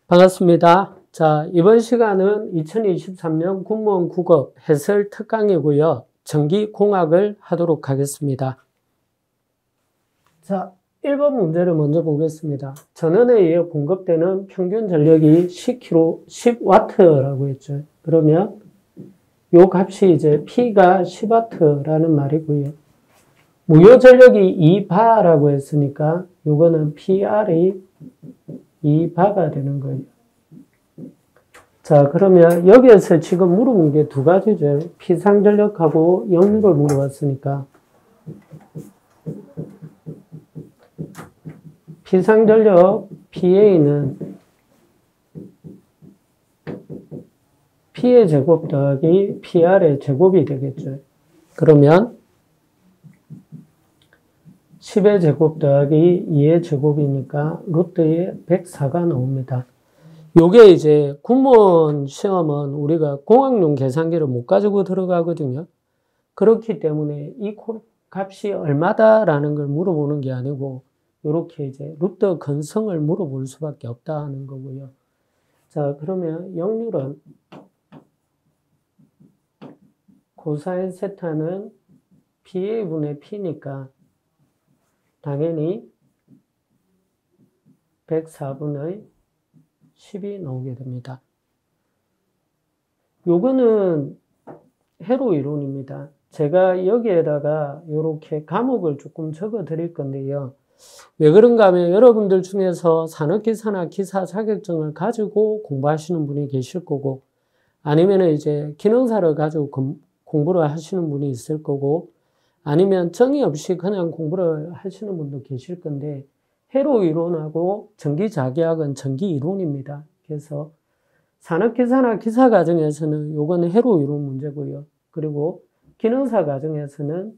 반갑습니다. 자, 이번 시간은 2023년 군무원 국어 해설 특강이고요. 전기공학을 하도록 하겠습니다. 자, 1번 문제를 먼저 보겠습니다. 전원에 의해 공급되는 평균 전력이 10W라고 했죠. 그러면 요 값이 이제 P가 10W라는 말이고요. 무효 전력이 2바라고 했으니까 요거는 PR이 2바가 되는 거예요. 자, 그러면 여기에서 지금 물어본 게 두 가지죠. 피상전력하고 역류를 물어봤으니까. 피상전력 PA는 P의 제곱 더하기 PR의 제곱이 되겠죠. 그러면 10의 제곱 더하기 2의 제곱이니까 루트에 104가 나옵니다. 요게 이제 군무원 시험은 우리가 공학용 계산기를 못 가지고 들어가거든요. 그렇기 때문에 이 값이 얼마다라는 걸 물어보는 게 아니고 요렇게 이제 루트 근성을 물어볼 수밖에 없다 하는 거고요. 자, 그러면 역률은 코사인 세타는 PA분의 P니까 당연히 104분의 10이 나오게 됩니다. 요거는 회로 이론입니다. 제가 여기에다가 이렇게 과목을 조금 적어 드릴 건데요. 왜 그런가 하면 여러분들 중에서 산업기사나 기사 자격증을 가지고 공부하시는 분이 계실 거고, 아니면 이제 기능사를 가지고 공부를 하시는 분이 있을 거고, 아니면 정의 없이 그냥 공부를 하시는 분도 계실 건데, 회로 이론하고 전기자기학은 전기 이론입니다. 그래서 산업기사나 기사 과정에서는 요거는 회로 이론 문제고요. 그리고 기능사 과정에서는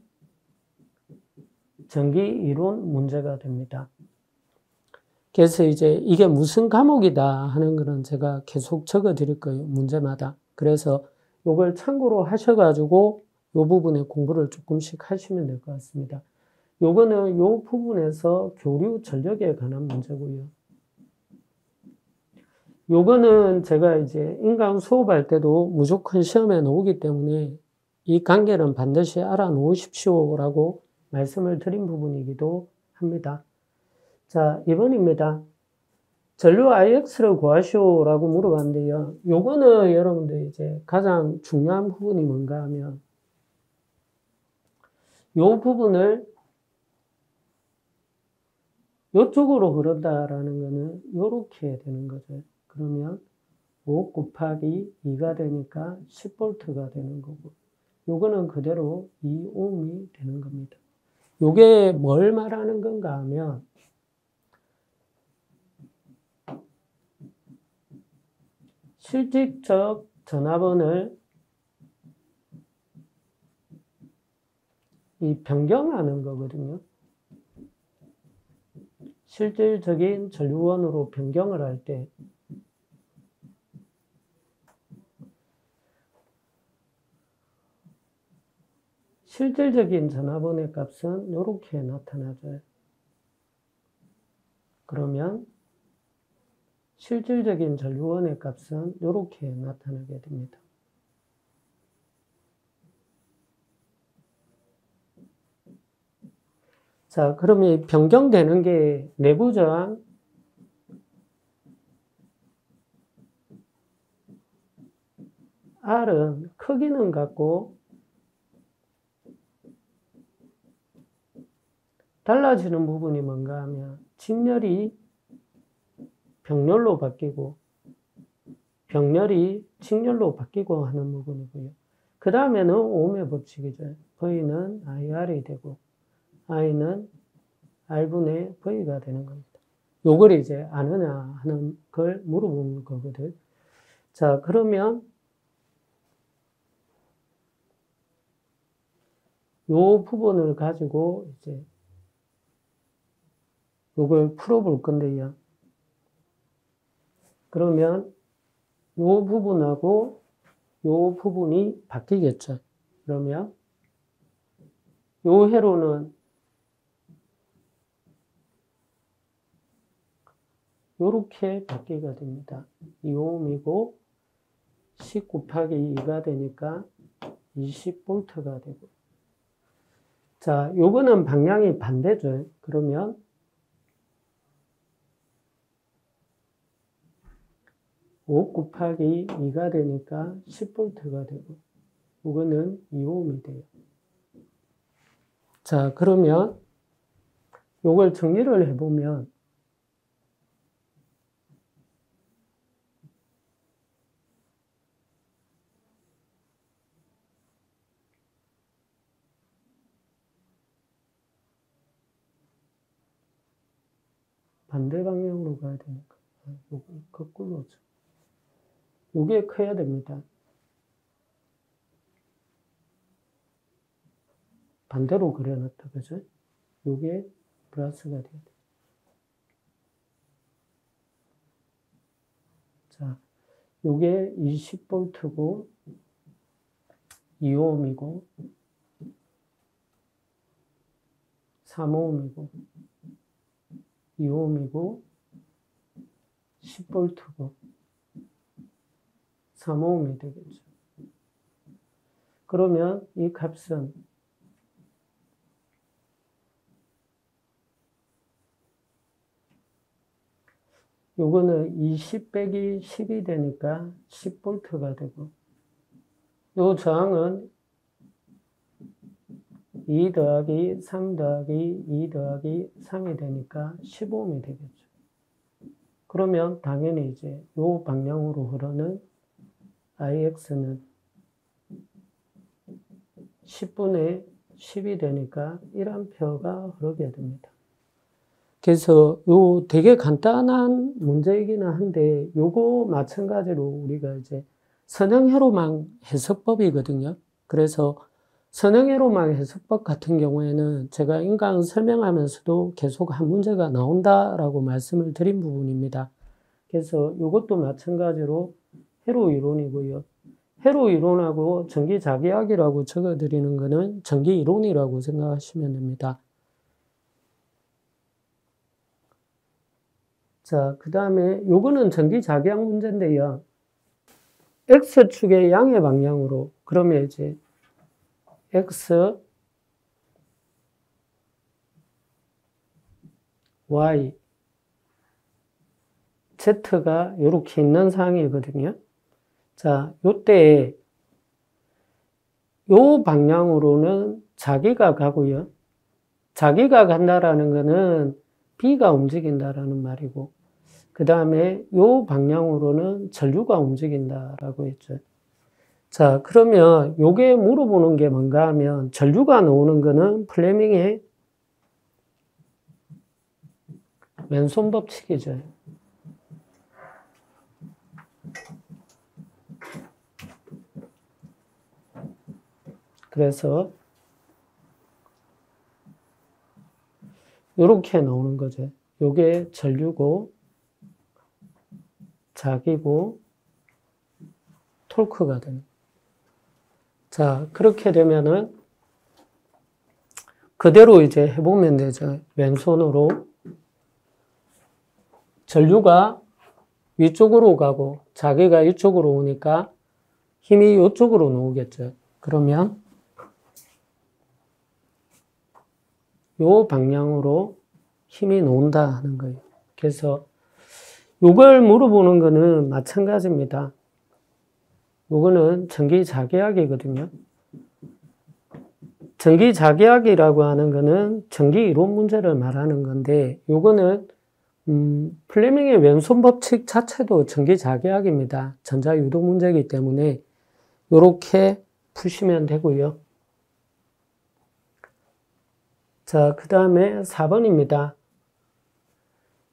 전기 이론 문제가 됩니다. 그래서 이제 이게 무슨 과목이다 하는 거는 제가 계속 적어 드릴 거예요. 문제마다. 그래서 요걸 참고로 하셔가지고 요 부분에 공부를 조금씩 하시면 될 것 같습니다. 요거는 요 부분에서 교류 전력에 관한 문제고요. 요거는 제가 이제 인강 수업할 때도 무조건 시험에 나오기 때문에 이 관계는 반드시 알아놓으십시오라고 말씀을 드린 부분이기도 합니다. 자, 2번입니다. 전류 IX를 구하시오라고 물어봤는데요. 요거는 여러분들 이제 가장 중요한 부분이 뭔가 하면 요 부분을 요쪽으로 흐른다라는 거는 요렇게 되는 거죠. 그러면 5 곱하기 2가 되니까 10V가 되는 거고, 요거는 그대로 2ohm이 되는 겁니다. 요게 뭘 말하는 건가 하면, 실질적 전압원을 변경하는 거거든요. 실질적인 전류원으로 변경을 할 때, 실질적인 전압원의 값은 이렇게 나타나죠. 그러면 실질적인 전류원의 값은 이렇게 나타나게 됩니다. 자, 그러면 변경되는 게 내부 저항, R은 크기는 같고 달라지는 부분이 뭔가 하면 직렬이 병렬로 바뀌고 병렬이 직렬로 바뀌고 하는 부분이고요. 그 다음에는 오음의 법칙이죠. V는 IR이 되고 I는 R분의 V가 되는 겁니다. 요걸 이제 아느냐 하는 걸 물어보는 거거든. 자, 그러면 요 부분을 가지고 이제 요걸 풀어볼 건데요. 그러면 요 부분하고 요 부분이 바뀌겠죠. 그러면 요 회로는 요렇게 바뀌게 됩니다. 2ohm이고 10 곱하기 2가 되니까 20V가 되고. 자, 요거는 방향이 반대죠. 그러면 5 곱하기 2가 되니까 10V가 되고, 요거는 2ohm이 돼요. 자, 그러면 요걸 정리를 해보면 반대 방향으로 가야 되니까 요거 거꾸로죠. 요게 커야 됩니다. 반대로 그려놨다, 그죠? 요게 플러스가 돼야 돼. 자, 요게 20V고 2ohm이고 3ohm이고 2ohm이고 10V고 3ohm이 되겠죠. 그러면 이 값은 요거는 20 빼기 10이 되니까 10V가 되고, 요 저항은 2 더하기 3 더하기 2 더하기 3이 되니까 15ohm이 되겠죠. 그러면 당연히 이제 요 방향으로 흐르는 IX는 10분의 10이 되니까 1A가 흐르게 됩니다. 그래서 요 되게 간단한 문제이기는 한데, 요거 마찬가지로 우리가 이제 선형회로망 해석법이거든요. 그래서 선형회로망 해석법 같은 경우에는 제가 인강 설명하면서도 계속 한 문제가 나온다라고 말씀을 드린 부분입니다. 그래서 요것도 마찬가지로 회로 이론이고요. 회로 이론하고 전기 자기학이라고 적어드리는 거는 전기 이론이라고 생각하시면 됩니다. 자, 그 다음에 요거는 전기 자기학 문제인데요. X축의 양의 방향으로, 그러면 이제 X, Y, Z가 이렇게 있는 상황이거든요. 자, 요때 요 방향으로는 자기가 가고요. 자기가 간다라는 거는 B가 움직인다라는 말이고, 그 다음에 요 방향으로는 전류가 움직인다라고 했죠. 자, 그러면 요게 물어보는 게 뭔가 하면, 전류가 나오는 거는 플레밍의 왼손 법칙이죠. 그래서 요렇게 나오는 거죠. 요게 전류고, 자기고, 토크가 됩니다. 자, 그렇게 되면은 그대로 이제 해보면 되죠. 왼손으로 전류가 위쪽으로 가고 자기가 이쪽으로 오니까 힘이 이쪽으로 나오겠죠. 그러면 요 방향으로 힘이 나온다 하는 거예요. 그래서 요걸 물어보는 거는 마찬가지입니다. 요거는 전기 자기학이거든요. 전기 자기학이라고 하는 거는 전기 이론 문제를 말하는 건데, 요거는 플레밍의 왼손 법칙 자체도 전기 자기학입니다. 전자유도 문제이기 때문에 요렇게 푸시면 되고요. 자, 그 다음에 4번입니다.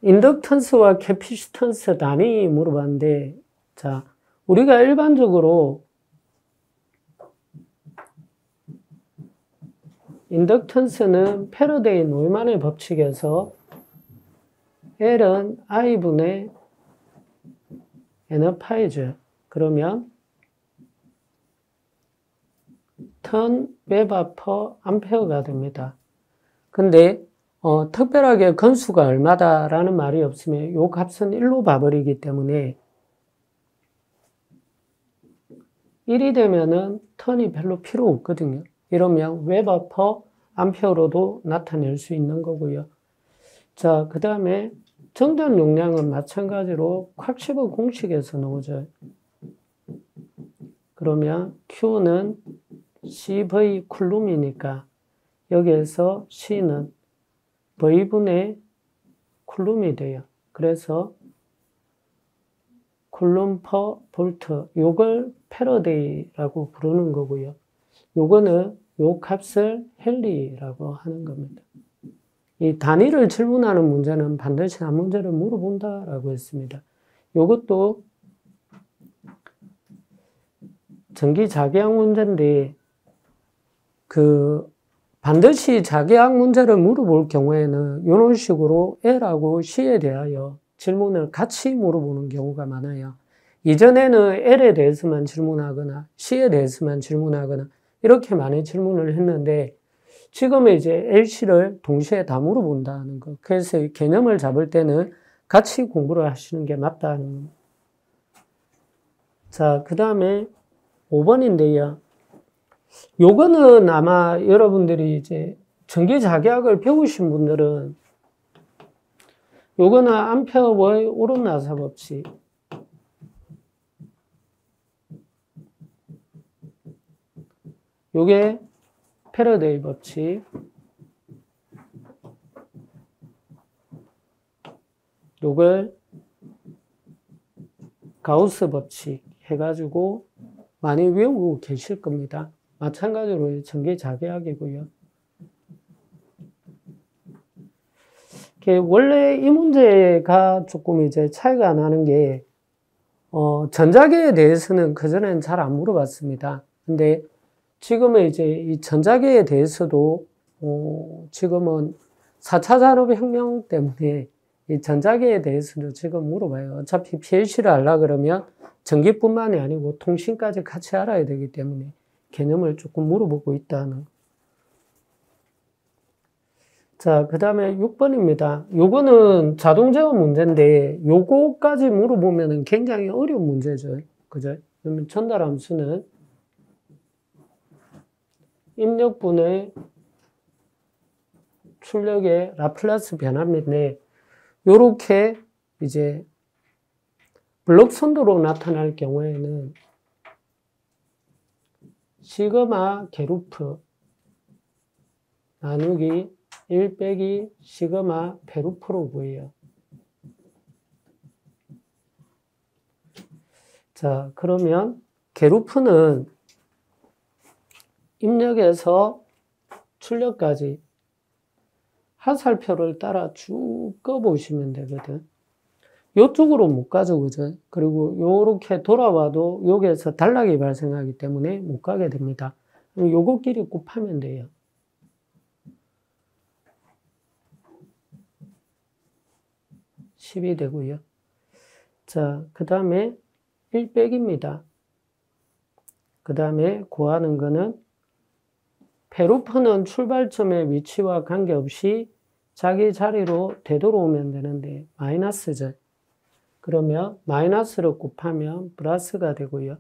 인덕턴스와 캐피시턴스 단위 물어봤는데, 자, 우리가 일반적으로 인덕턴스는 패러데이 노이만의 법칙에서 L은 I분의 N파이죠. 그러면 턴 웨버 퍼 암페어가 됩니다. 근데 특별하게 건수가 얼마다라는 말이 없으면 요 값은 1로 봐버리기 때문에 1이 되면은 턴이 별로 필요 없거든요. 이러면 웨버 퍼 암페어로도 나타낼 수 있는 거고요. 자, 그 다음에 정전 용량은 마찬가지로 콱시버 공식에서 나오죠. 그러면 Q는 CV 쿨룸이니까 여기에서 C는 V분의 쿨룸이 돼요. 그래서 쿨룸 퍼 볼트, 요걸 패러데이라고 부르는 거고요. 요거는 요 값을 헨리라고 하는 겁니다. 이 단위를 질문하는 문제는 반드시 한 문제를 물어본다라고 했습니다. 요것도 전기 자기학 문제인데, 반드시 자기학 문제를 물어볼 경우에는 이런 식으로 L하고 C에 대하여 질문을 같이 물어보는 경우가 많아요. 이전에는 L에 대해서만 질문하거나 C에 대해서만 질문하거나 이렇게 많이 질문을 했는데 지금은 이제 LC를 동시에 다 물어본다는 거. 그래서 개념을 잡을 때는 같이 공부를 하시는 게 맞다는 거. 자, 그 다음에 5번인데요. 요거는 아마 여러분들이 이제 전기 자기학을 배우신 분들은 요거는 암페어의 오른나사 법칙, 요게 패러데이 법칙, 요걸 가우스 법칙 해가지고 많이 외우고 계실 겁니다. 마찬가지로 전기 자기학이고요. 원래 이 문제가 조금 이제 차이가 나는 게, 전자계에 대해서는 그전에는 잘 안 물어봤습니다. 근데 지금은 이제 이 전자계에 대해서도, 지금은 4차 산업혁명 때문에 이 전자계에 대해서도 지금 물어봐요. 어차피 PLC를 하려고 그러면 전기뿐만이 아니고 통신까지 같이 알아야 되기 때문에 개념을 조금 물어보고 있다는. 자, 그 다음에 6번입니다. 요거는 자동 제어 문제인데 요거까지 물어보면 굉장히 어려운 문제죠. 그죠? 그러면 전달 함수는 입력분의 출력의 라플라스 변화인데 요렇게 이제 블록 선도로 나타날 경우에는 시그마 게루프 나누기 1 빼기 시그마 베루프로 구해요. 자, 그러면 게루프는 입력에서 출력까지 하살표를 따라 쭉 꺼보시면 되거든. 요쪽으로 못 가죠, 그죠? 그리고 요렇게 돌아와도 여기에서 단락이 발생하기 때문에 못 가게 됩니다. 그럼 요거끼리 곱하면 돼요. 10이 되고요. 자, 그 다음에 1 빼기입니다. 그 다음에 구하는 거는 베루프는 출발점의 위치와 관계없이 자기 자리로 되돌아오면 되는데 마이너스죠. 그러면 마이너스를 곱하면 플러스가 되고요.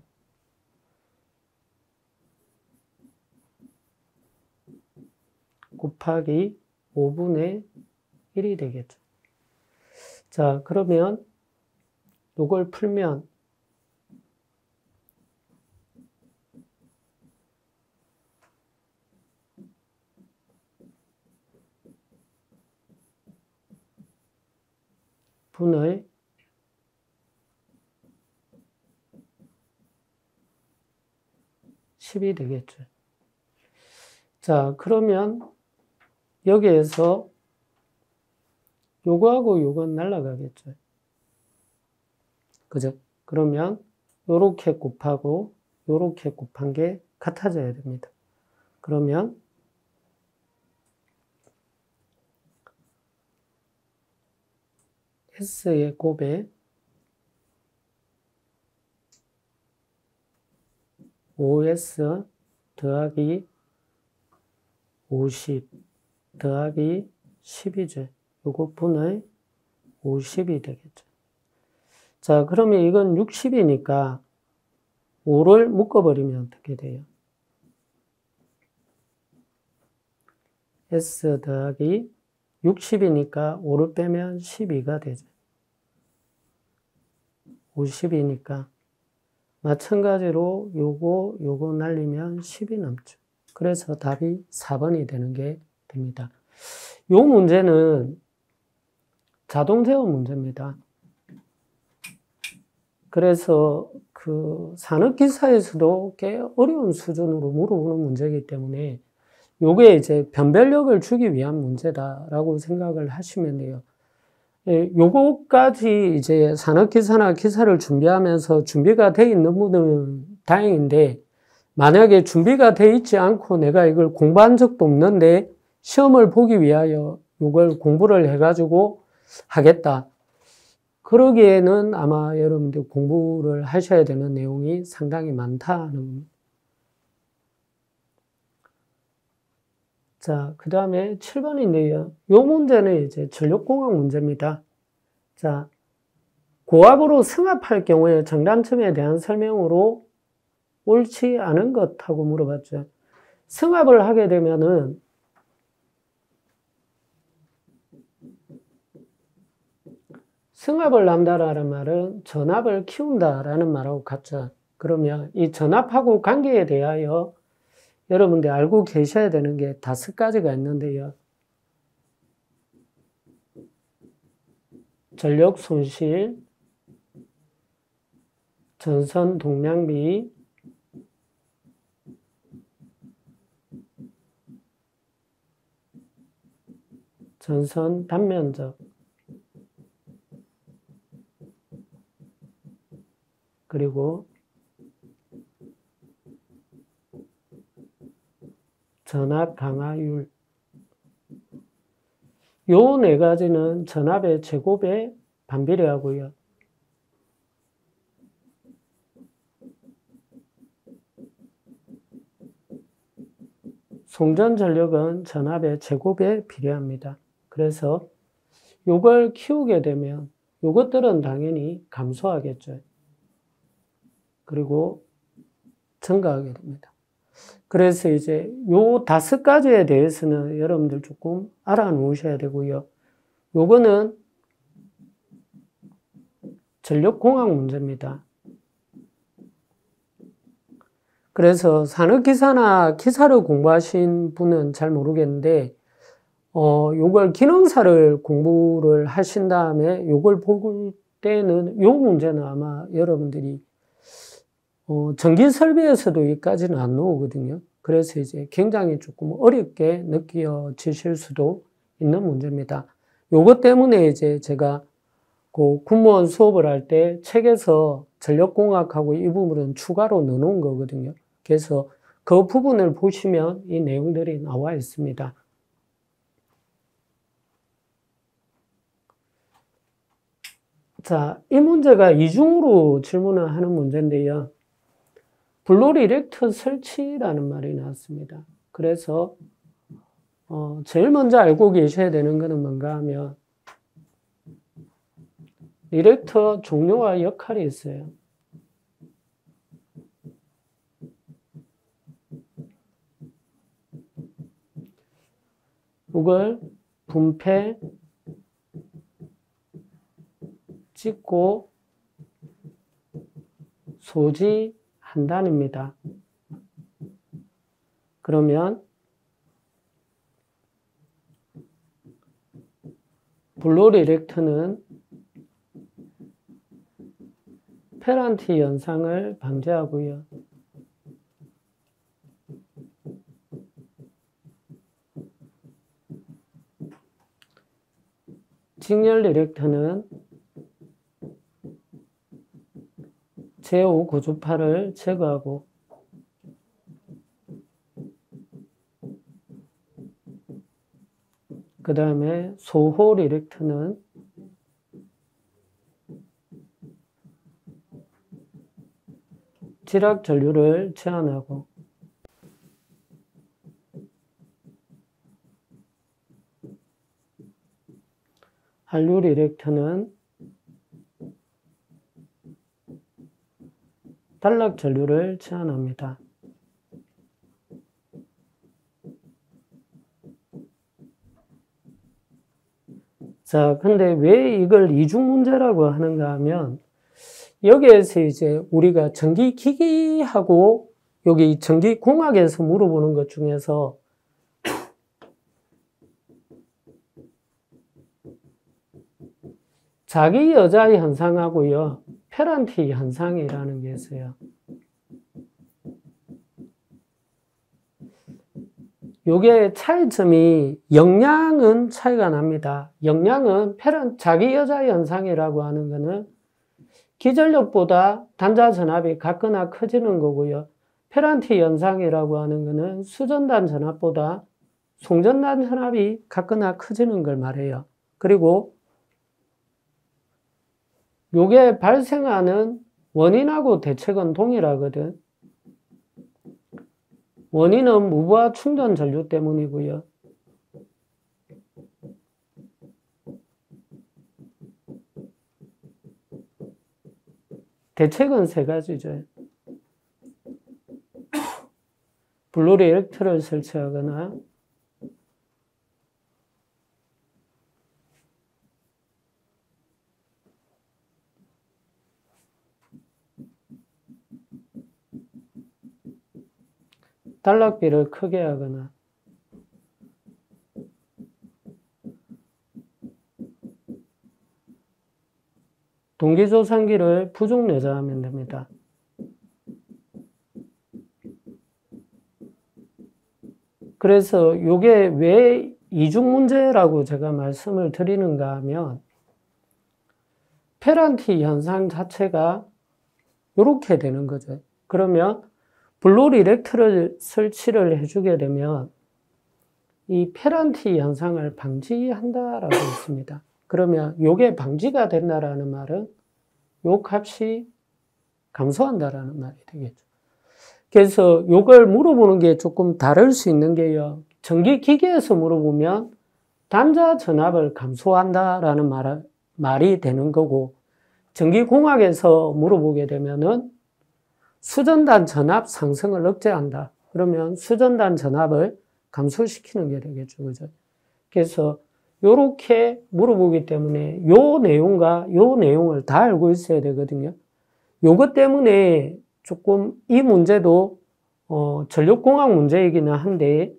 곱하기 5분의 1이 되겠죠. 자, 그러면 이걸 풀면 분의 10이 되겠죠. 자, 그러면 여기에서 요거하고 요건 날아가겠죠. 그죠? 그러면 요렇게 곱하고 요렇게 곱한 게 같아져야 됩니다. 그러면 S의 곱에 5S 더하기 50 더하기 10이죠. 요거 분의 50이 되겠죠. 자, 그러면 이건 60이니까 5를 묶어버리면 어떻게 돼요? S 더하기 60이니까 5를 빼면 12가 되죠. 50이니까 마찬가지로 요거 날리면 10이 남죠. 그래서 답이 4번이 되는 게 됩니다. 요 문제는 자동 제어 문제입니다. 그래서 그 산업기사에서도 꽤 어려운 수준으로 물어보는 문제이기 때문에 요게 이제 변별력을 주기 위한 문제다라고 생각을 하시면 돼요. 예, 요거까지 이제 산업기사나 기사를 준비하면서 준비가 돼 있는 분은 다행인데, 만약에 준비가 돼 있지 않고 내가 이걸 공부한 적도 없는데 시험을 보기 위하여 이걸 공부를 해가지고 하겠다. 그러기에는 아마 여러분들 공부를 하셔야 되는 내용이 상당히 많다는 겁니다. 자, 그 다음에 7번인데요. 이 문제는 이제 전력공학 문제입니다. 자, 고압으로 승합할 경우에 장단점에 대한 설명으로 옳지 않은 것하고 물어봤죠. 승합을 하게 되면은 승합을 한다라는 말은 전압을 키운다라는 말하고 같죠. 그러면 이 전압하고 관계에 대하여 여러분들 알고 계셔야 되는 게 5가지가 있는데요. 전력 손실, 전선 동량비, 전선 단면적, 그리고 전압 강화율. 요 4가지는 전압의 제곱에 반비례하고요. 송전 전력은 전압의 제곱에 비례합니다. 그래서 요걸 키우게 되면 요것들은 당연히 감소하겠죠. 그리고 증가하게 됩니다. 그래서 이제 요 5가지에 대해서는 여러분들 조금 알아놓으셔야 되고요. 요거는 전력공학 문제입니다. 그래서 산업기사나 기사를 공부하신 분은 잘 모르겠는데, 요걸 기능사를 공부를 하신 다음에 요걸 볼 때는 요 문제는 아마 여러분들이 전기 설비에서도 여기까지는 안 나오거든요. 그래서 이제 굉장히 조금 어렵게 느껴지실 수도 있는 문제입니다. 요것 때문에 이제 제가 그 군무원 수업을 할 때 책에서 전력공학하고 이 부분은 추가로 넣어놓은 거거든요. 그래서 그 부분을 보시면 이 내용들이 나와 있습니다. 자, 이 문제가 이중으로 질문을 하는 문제인데요. 블루 리액터 설치라는 말이 나왔습니다. 그래서 제일 먼저 알고 계셔야 되는 것은 뭔가 하면 리액터 종류와 역할이 있어요. 이걸 분폐, 찍고, 소지한단입니다. 그러면 블루 리액터는 페란티 현상을 방지하고요. 직렬 리액터는 제5 고주파를 제거하고 그 다음에 소호 리액터는 지락 전류를 제한하고 R 리렉터는 단락 전류를 제한합니다. 자, 근데 왜 이걸 이중 문제라고 하는가 하면 여기에서 이제 우리가 전기기기하고 여기 전기공학에서 물어보는 것 중에서 자기 여자 현상하고요, 페란티 현상이라는 게 있어요. 요게 차이점이 영향은 차이가 납니다. 영향은 자기 여자 현상이라고 하는 거는 기전력보다 단자 전압이 같거나 커지는 거고요. 페란티 현상이라고 하는 거는 수전단 전압보다 송전단 전압이 같거나 커지는 걸 말해요. 그리고 요게 발생하는 원인하고 대책은 동일하거든. 원인은 무부하 충전 전류 때문이고요. 대책은 세 가지죠. 블루 리액터를 설치하거나 단락비를 크게 하거나 동기조산기를 부중 내장하면 됩니다. 그래서 이게 왜 이중 문제라고 제가 말씀을 드리는가 하면 페란티 현상 자체가 이렇게 되는 거죠. 그러면 블루 리렉터를 설치를 해주게 되면 이 페란티 현상을 방지한다라고 했습니다. 그러면 이게 방지가 된다라는 말은 요 값이 감소한다라는 말이 되겠죠. 그래서 이걸 물어보는 게 조금 다를 수 있는 게요. 전기기기에서 물어보면 단자 전압을 감소한다라는 말이 되는 거고, 전기공학에서 물어보게 되면은 수전단 전압 상승을 억제한다. 그러면 수전단 전압을 감소시키는 게 되겠죠. 그죠? 그래서 요렇게 물어보기 때문에 요 내용과 요 내용을 다 알고 있어야 되거든요. 요것 때문에 조금 이 문제도 전력공학 문제이기는 한데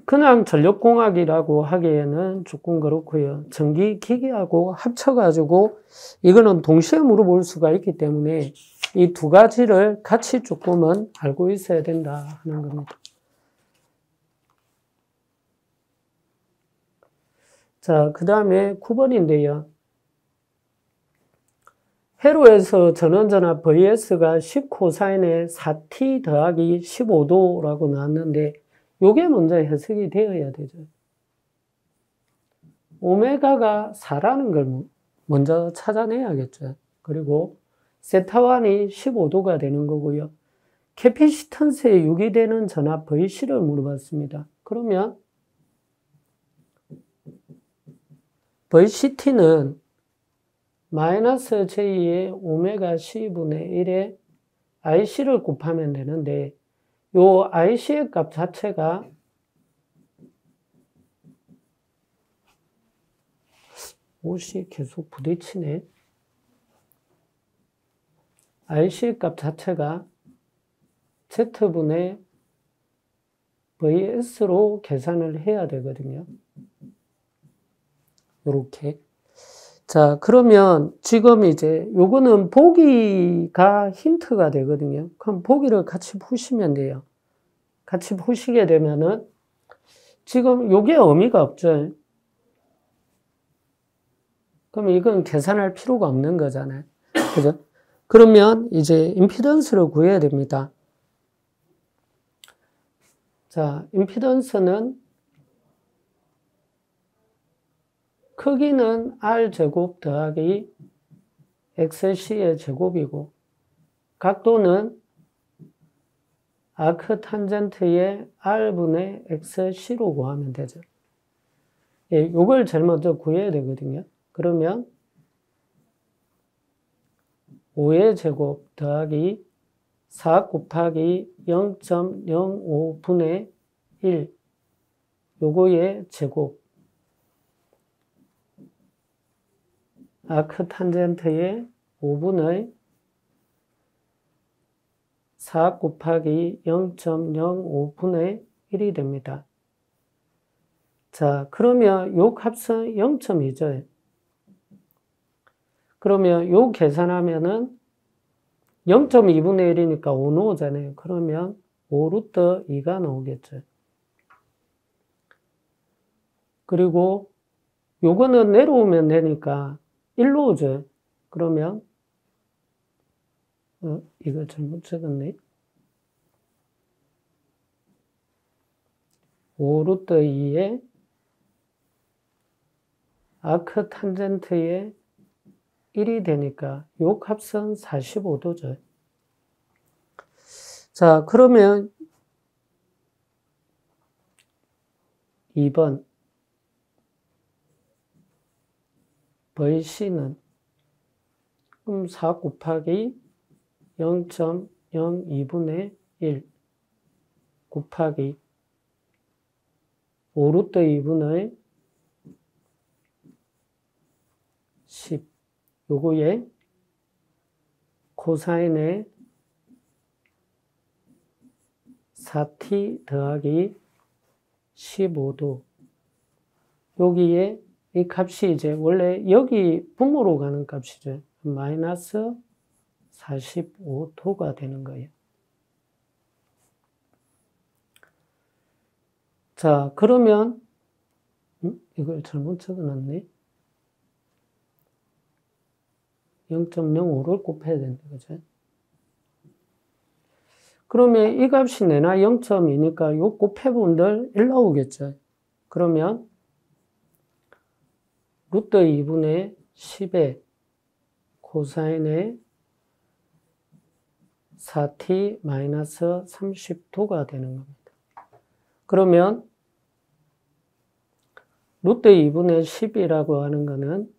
그냥 전력공학이라고 하기에는 조금 그렇고요. 전기기기하고 합쳐가지고 이거는 동시에 물어볼 수가 있기 때문에 이 두 가지를 같이 조금은 알고 있어야 된다 하는 겁니다. 자, 그 다음에 9번인데요. 회로에서 전원전압 VS가 10코사인의 4t 더하기 15도라고 나왔는데 요게 먼저 해석이 되어야 되죠. 오메가가 4라는 걸 먼저 찾아내야겠죠. 그리고 세타1이 15도가 되는 거고요. 캐피시턴스에 유기되는 전압 VC를 물어봤습니다. 그러면 VCT는 마이너스 J의 오메가 C분의 1에 IC를 곱하면 되는데 요 IC의 값 자체가 옷이 계속 부딪히네. IC의 값 자체가 Z분의 VS로 계산을 해야 되거든요. 요렇게. 자, 그러면 지금 이제 요거는 보기가 힌트가 되거든요. 그럼 보기를 같이 푸시면 돼요. 같이 푸시게 되면은 지금 요게 의미가 없죠. 그럼 이건 계산할 필요가 없는 거잖아요. 그죠? 그러면 이제 임피던스를 구해야 됩니다. 자, 임피던스는 크기는 R제곱 더하기 XC의 제곱이고 각도는 아크 탄젠트의 R분의 XC로 구하면 되죠. 예, 요걸 제일 먼저 구해야 되거든요. 그러면 5의 제곱 더하기 4 곱하기 0.05분의 1 요거의 제곱 아크 탄젠트의 5분의 4 곱하기 0.05분의 1이 됩니다. 자, 그러면 요 값은 0.2죠. 그러면 요 계산하면은 0.2분의 1이니까 5 나오잖아요. 그러면 5루트 2가 나오겠죠. 그리고 요거는 내려오면 되니까 1로 오죠. 그러면 이거 잘못 적었네. 5루트 2에 아크 탄젠트의 1이 되니까 요 값은 45도죠. 자, 그러면 2번 VC는 그럼 4 곱하기 0.02분의 1 곱하기 5루트 2분의 10 요거에 코사인의 4t 더하기 15도 여기에 이 값이 이제 원래 여기 분모로 가는 값이죠. 마이너스 45도가 되는 거예요. 자, 그러면 이걸 잘못 적어놨네. 0.05를 곱해야 된다, 그죠? 그러면 이 값이 내나 0.2니까 요 곱해본들 1 나오겠죠. 그러면 루트 2분의 10의 코사인의 4t 마이너스 30도가 되는 겁니다. 그러면 루트 2분의 10이라고 하는 거는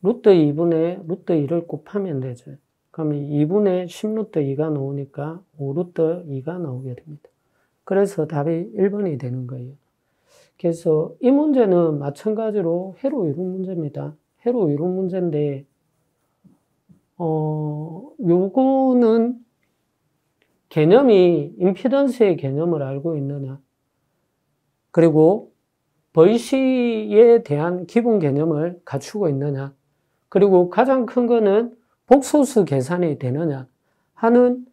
루트 2분의 루트 2를 곱하면 되죠. 그러면 2분의 10루트 2가 나오니까 5루트 2가 나오게 됩니다. 그래서 답이 1번이 되는 거예요. 그래서 이 문제는 마찬가지로 회로 이론 문제입니다. 회로 이론 문제인데, 요거는 개념이 임피던스의 개념을 알고 있느냐, 그리고 VC에 대한 기본 개념을 갖추고 있느냐, 그리고 가장 큰 거는 복소수 계산이 되느냐 하는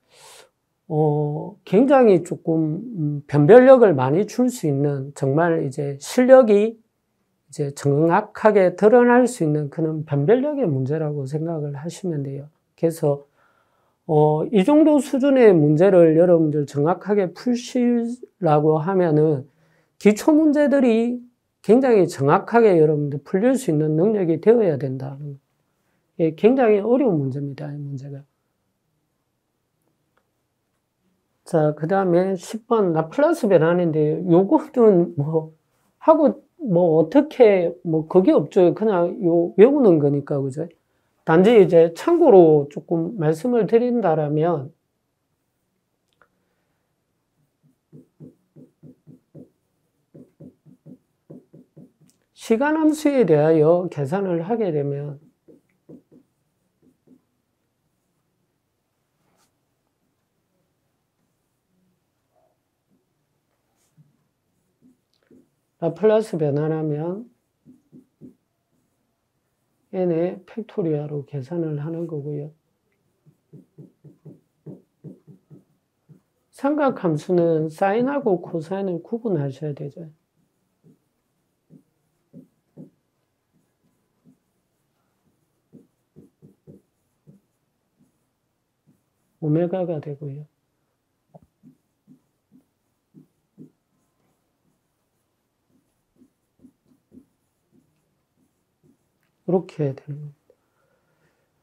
굉장히 조금 변별력을 많이 줄 수 있는 정말 이제 실력이 이제 정확하게 드러날 수 있는 그런 변별력의 문제라고 생각을 하시면 돼요. 그래서 이 정도 수준의 문제를 여러분들 정확하게 푸시라고 하면은 기초 문제들이 굉장히 정확하게 여러분들 풀릴 수 있는 능력이 되어야 된다. 굉장히 어려운 문제입니다, 이 문제가. 자, 그 다음에 10번 라플라스 변환인데, 요거는 하고, 어떻게, 그게 없죠. 그냥 외우는 거니까, 그죠? 단지 이제 참고로 조금 말씀을 드린다라면, 시간함수에 대하여 계산을 하게 되면, 라플라스 변환하면 n의 팩토리아로 계산을 하는 거고요. 삼각함수는 사인하고 코사인을 구분하셔야 되죠. 오메가가 되고요. 이렇게 되는 겁니다.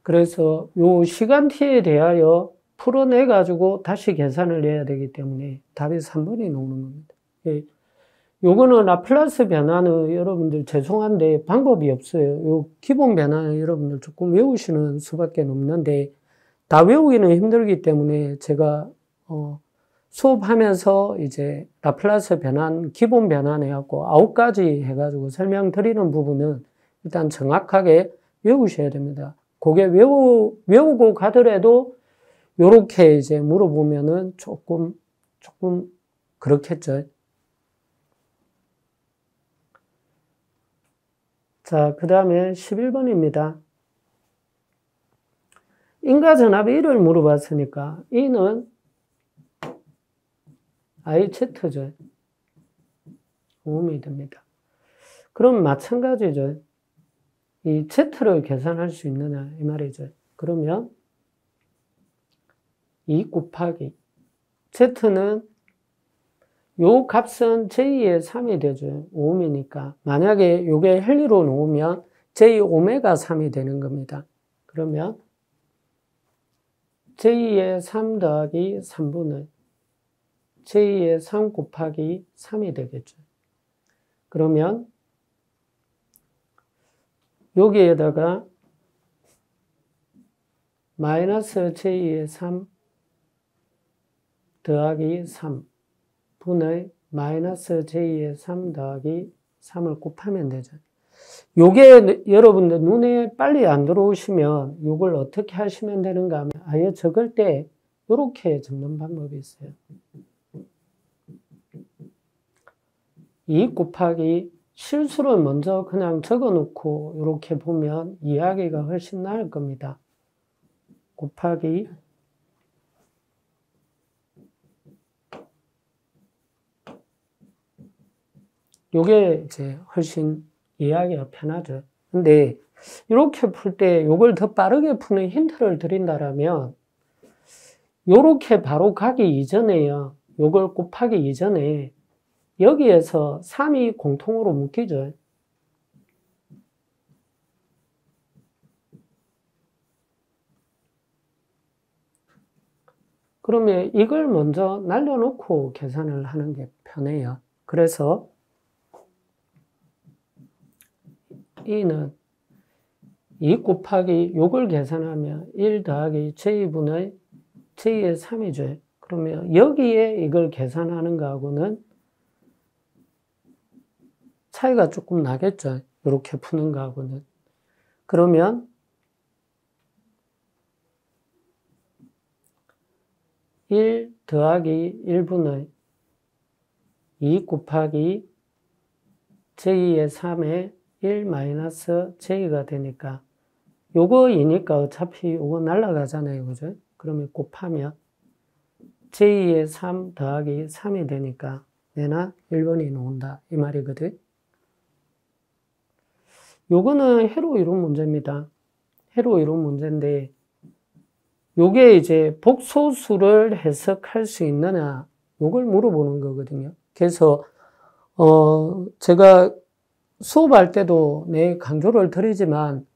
그래서 요 시간 t에 대하여 풀어내가지고 다시 계산을 해야 되기 때문에 답이 3번이 나오는 겁니다. 예. 요거는 라플라스 변화는 여러분들 죄송한데 방법이 없어요. 요 기본 변화는 여러분들 조금 외우시는 수밖에 없는데 다 외우기는 힘들기 때문에 제가 수업하면서 이제 라플라스 변환, 기본 변환 해갖고 9가지 해가지고 설명드리는 부분은 일단 정확하게 외우셔야 됩니다. 그게 외우고 가더라도 요렇게 이제 물어보면은 조금 그렇겠죠. 자, 그 다음에 11번입니다. 인과전압 1을 물어봤으니까 E는 IZ죠. 오음이 됩니다. 그럼 마찬가지죠. 이 Z를 계산할 수 있느냐 이 말이죠. 그러면 2 곱하기 Z는 요 값은 J의 3이 되죠. 오음이니까. 만약에 요게 헬리로 놓으면 J 오메가 3이 되는 겁니다. 그러면 J의 3 더하기 3분의 J의 3 곱하기 3이 되겠죠. 그러면 여기에다가 마이너스 J의 3 더하기 3 분의 마이너스 J의 3 더하기 3을 곱하면 되죠. 요게 여러분들 눈에 빨리 안 들어오시면 요걸 어떻게 하시면 되는가 하면 아예 적을 때 요렇게 적는 방법이 있어요. 2 곱하기 실수를 먼저 그냥 적어 놓고 이렇게 보면 이해하기가 훨씬 나을 겁니다. 곱하기 요게 이제 훨씬 이해하기가 편하죠. 근데 이렇게 풀 때 요걸 더 빠르게 푸는 힌트를 드린다라면 요렇게 바로 가기 이전에요. 요걸 곱하기 이전에 여기에서 3이 공통으로 묶이죠. 그러면 이걸 먼저 날려놓고 계산을 하는 게 편해요. 그래서 E는 2 곱하기 요걸 계산하면 1 더하기 J분의 J의 3이죠. 그러면 여기에 이걸 계산하는 거하고는 차이가 조금 나겠죠. 이렇게 푸는 거하고는. 그러면 1 더하기 1분의 2 곱하기 J의 3에 1 마이너스 J가 되니까 요거이니까 어차피 요거 날라가잖아요. 그죠? 그러면 곱하면 J의 3 더하기 3이 되니까 내나 1번이 나온다. 이 말이거든. 요거는 해로 이론 문제입니다. 해로 이론 문제인데 요게 이제 복소수를 해석할 수 있느냐 요걸 물어보는 거거든요. 그래서 제가 수업할 때도 강조를 드리지만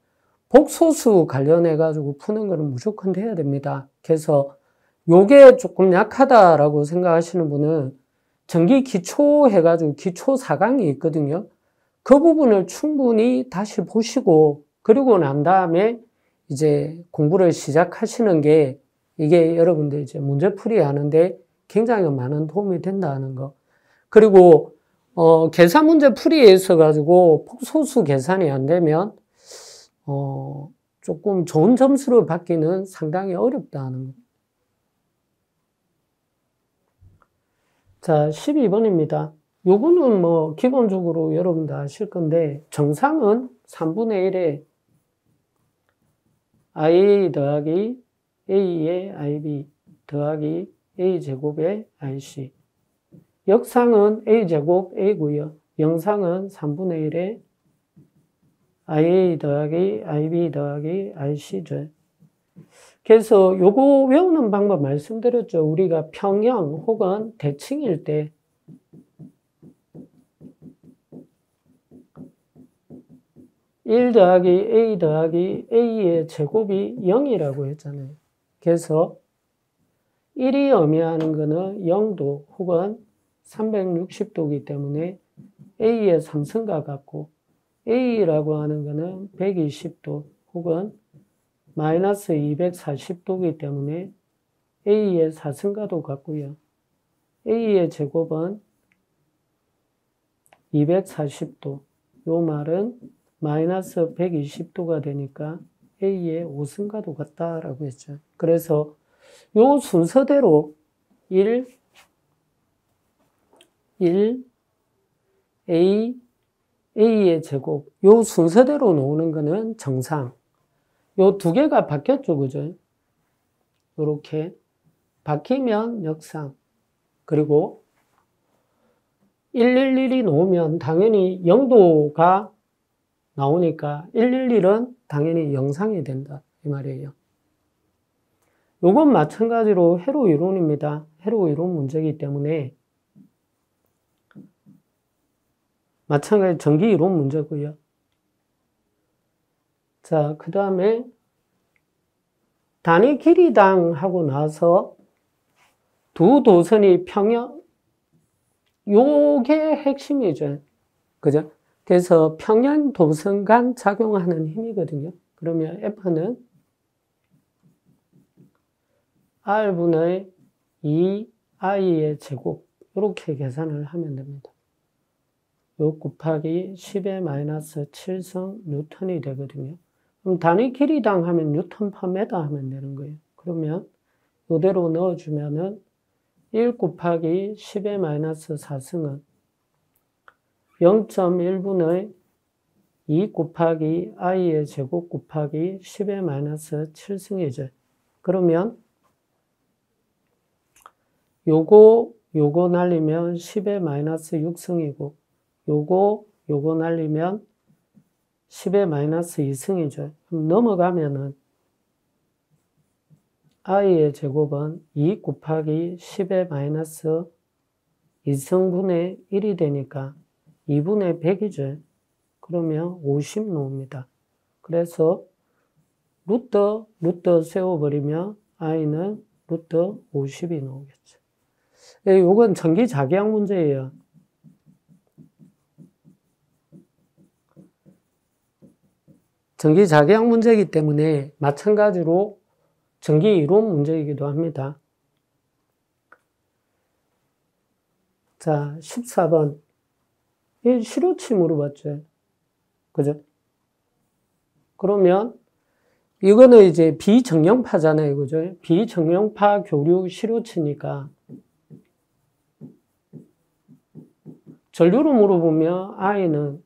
복소수 관련해 가지고 푸는 거는 무조건 돼야 됩니다. 그래서 요게 조금 약하다라고 생각하시는 분은 전기 기초 해가지고 기초 4강이 있거든요. 그 부분을 충분히 다시 보시고 그리고 난 다음에 이제 공부를 시작하시는 게 이게 여러분들 이제 문제풀이 하는데 굉장히 많은 도움이 된다는 거. 그리고 계산 문제 풀이에 있어 가지고 폭소수 계산이 안 되면 조금 좋은 점수를 받기는 상당히 어렵다는 거. 자, 12번입니다. 요거는 뭐 기본적으로 여러분도 아실 건데 정상은 3분의 1에 IA 더하기 A의 IB 더하기 A제곱의 IC. 역상은 A제곱 A고요. 영상은 3분의 1에 IA 더하기 IB 더하기 IC죠. 그래서 요거 외우는 방법 말씀드렸죠. 우리가 평형 혹은 대칭일 때 (1 더하기 A 더하기 A의 제곱이 0이라고 했잖아요. 그래서 1이 의미하는 거는 0도 혹은 360도이기 때문에 A의 3승과 같고 A라고 하는 거는 120도 혹은 마이너스 240도이기 때문에 A의 4승과도 같고요. A의 제곱은 240도, 요 말은 마이너스 120도가 되니까 A의 5승과도 같다라고 했죠. 그래서 요 순서대로 1, A, A의 제곱, 요 순서대로 놓는 거는 정상. 요 두 개가 바뀌었죠, 그죠? 요렇게 바뀌면 역상. 그리고 111이 놓으면 당연히 0도가 나오니까 111은 당연히 영상이 된다. 이 말이에요. 요건 마찬가지로 회로 이론입니다. 회로 이론 문제이기 때문에 마찬가지 전기 이론 문제고요. 자, 그 다음에 단위 길이당 하고 나서 두 도선이 평형, 요게 핵심이죠. 그죠? 그래서 평행 도선 간 작용하는 힘이거든요. 그러면 F는 R분의 2I의 제곱, 이렇게 계산을 하면 됩니다. 요 곱하기 10의 마이너스 7성 뉴턴이 되거든요. 그럼 단위 길이당 하면 뉴턴 퍼 메다 하면 되는 거예요. 그러면 이대로 넣어주면은 1 곱하기 10의 마이너스 4승은 0.1분의 2 곱하기 i의 제곱 곱하기 10의 마이너스 7승이죠. 그러면 요거 날리면 10의 마이너스 6승이고 요거 날리면 10의 마이너스 2승이죠. 그럼 넘어가면은 i의 제곱은 2 곱하기 10의 마이너스 2승분의 1이 되니까 2분의 100이죠. 그러면 50 나옵니다. 그래서 루트 세워버리면 i는 루트 50이 나오겠죠. 요건 전기 자기양 문제예요. 전기 자기양 문제이기 때문에 마찬가지로 전기 이론 문제이기도 합니다. 자, 14번. 이 실효치 물어봤죠. 그죠? 그러면 이거는 이제 비정형파잖아요. 그죠? 비정형파 교류 실효치니까 전류로 물어보면 i는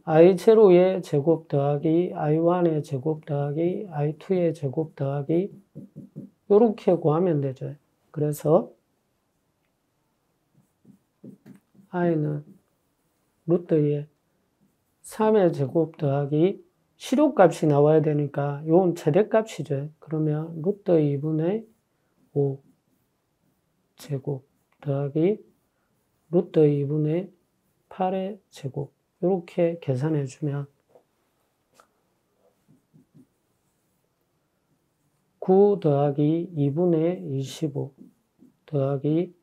i0의 제곱 더하기 i1의 제곱 더하기 i2의 제곱 더하기 이렇게 구하면 되죠. 그래서 i는 루트의 3의 제곱 더하기 실효값이 나와야 되니까 이건 최대값이죠. 그러면 루트 2분의 5 제곱 더하기 루트 2분의 8의 제곱 이렇게 계산해 주면 9 더하기 2분의 25 더하기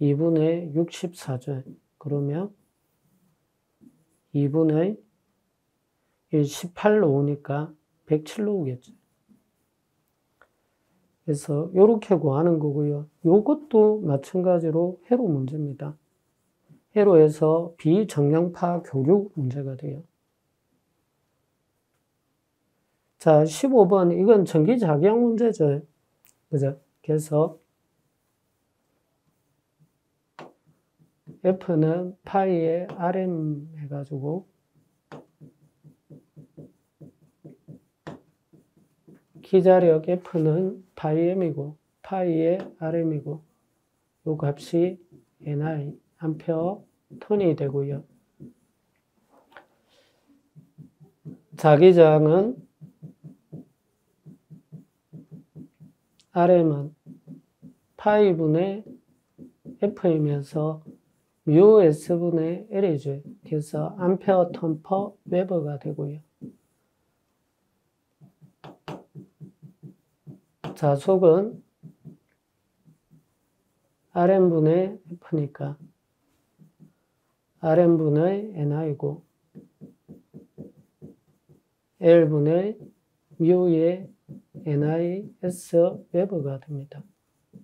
2분의 64죠. 그러면 2분의 18 나오니까 107 나오겠죠. 그래서 이렇게 구하는 거고요. 이것도 마찬가지로 회로 문제입니다. 회로에서 비정형파 교류 문제가 돼요. 자, 15번. 이건 전기자기양 문제죠. 그죠? 그래서 F는 파이의 RM 해가지고 기자력 F는 파이 M이고 파이의 RM이고 요 값이 NI 암페어 턴이 되고요. 자기장은 RM은 파이분의 F이면서 뮤 S분의 L이죠. 그래서 암페어 턴 퍼 웨버가 되고요. 자속은 Rn분의 F니까 Rn분의 ni고 L분의 μ의 nis 웨버가 됩니다.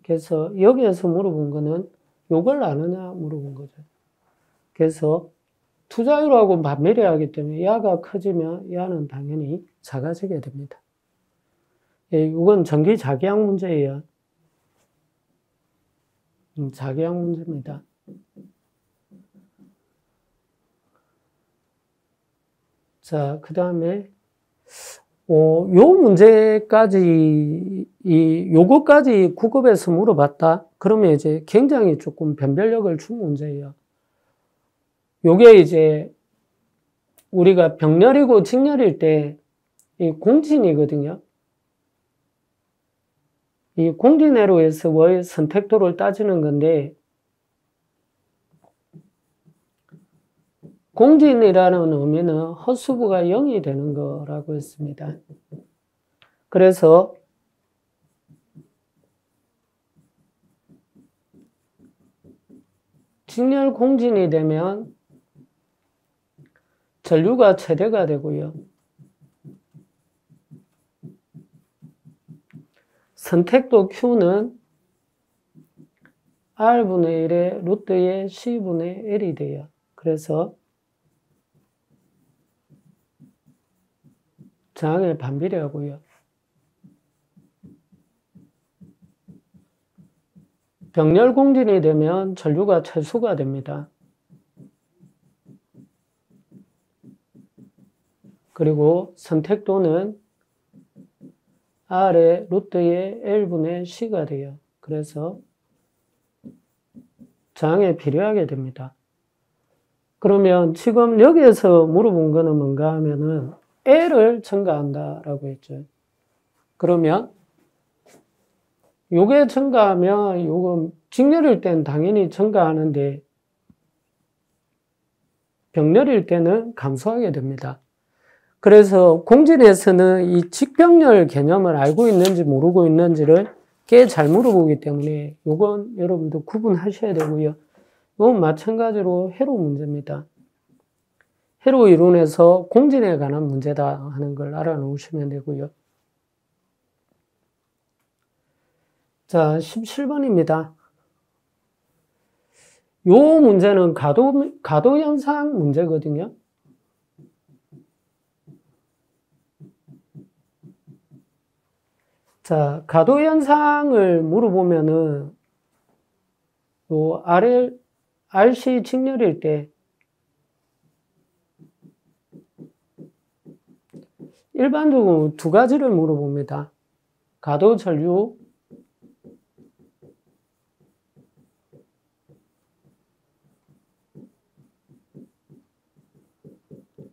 그래서 여기에서 물어본 거는 요걸 아느냐 물어본 거죠. 그래서 투자율하고 반비례하기 때문에 야가 커지면 야는 당연히 작아지게 됩니다. 예, 이건 전기 자기양 문제예요. 자기양 문제입니다. 자, 그 다음에 요 문제까지 요거까지 9급에서 물어봤다. 그러면 이제 굉장히 조금 변별력을 준 문제예요. 요게 이제 우리가 병렬이고 직렬일 때 이 공진이거든요. 이 공진회로에서의 선택도를 따지는 건데 공진이라는 의미는 허수부가 0이 되는 거라고 했습니다. 그래서 직렬 공진이 되면 전류가 최대가 되고요. 선택도 Q는 R분의 1의 루트의 C분의 L이 돼요. 그래서 저항의 반비례하고요. 병렬 공진이 되면 전류가 최소가 됩니다. 그리고 선택도는 R의 루트의 L분의 C가 돼요. 그래서 저항에 비례하게 됩니다. 그러면 지금 여기에서 물어본 거는 뭔가 하면은 L을 증가한다라고 했죠. 그러면 요게 증가하면 요건 직렬일 때는 당연히 증가하는데 병렬일 때는 감소하게 됩니다. 그래서 공진에서는 이 직병렬 개념을 알고 있는지 모르고 있는지를 꽤 잘 물어보기 때문에 요건 여러분도 구분하셔야 되고요. 이건 마찬가지로 회로 문제입니다. 회로 이론에서 공진에 관한 문제다 하는 걸 알아놓으시면 되고요. 자, 17번입니다. 요 문제는 가도 현상 문제거든요. 자, 가도 현상을 물어보면은 요 RC 직렬일 때 일반적으로 두 가지를 물어봅니다. 가도 전류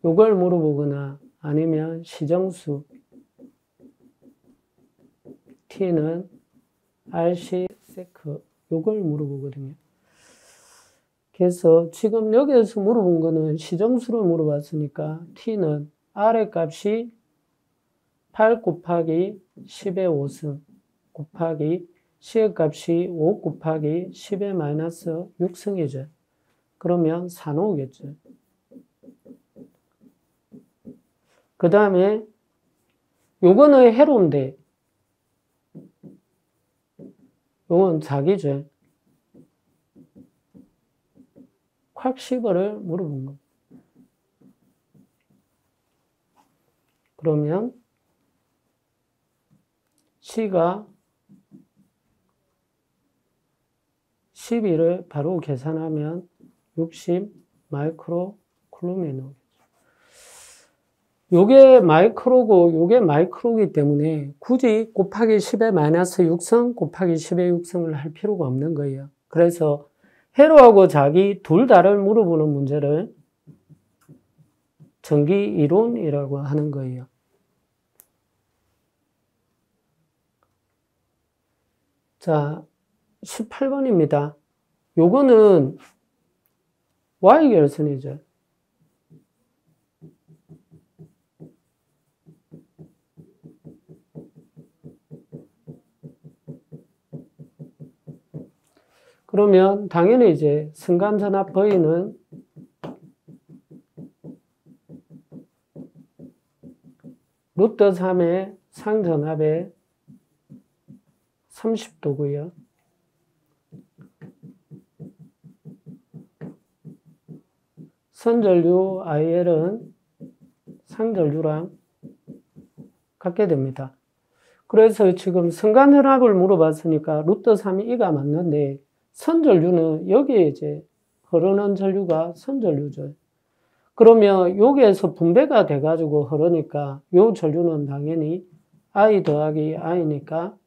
요걸 물어보거나 아니면 시정수 T는 RC 세크 요걸 물어보거든요. 그래서 지금 여기에서 물어본 거는 시정수를 물어봤으니까 T는 R의 값이 8 곱하기 10의 5승 곱하기 C의 값이 5 곱하기 10의 마이너스 6승이죠. 그러면 4 나오겠죠. 그 다음에 요거는 회로인데 요건 자기죠. 콱시버를 물어본 겁니다. 그러면 C가 12를 바로 계산하면 60 마이크로 쿨롬이 나오겠죠. 요게 마이크로고 요게 마이크로이기 때문에 굳이 곱하기 10의 마이너스 6승 곱하기 10의 6승을 할 필요가 없는 거예요. 그래서 회로하고 자기 둘 다를 물어보는 문제를 전기 이론이라고 하는 거예요. 자, 18번입니다. 요거는 Y결선이죠. 그러면 당연히 이제 순간전압 V는 루트 3의 상전압의 30도고요. 선전류 IL은 상전류랑 같게 됩니다. 그래서 지금 순간전압을 물어봤으니까 루트 3이 이가 맞는데 선전류는 여기에 이제 흐르는 전류가 선전류죠. 그러면 여기에서 분배가 돼가지고 흐르니까 요 전류는 당연히 I 더하기 I니까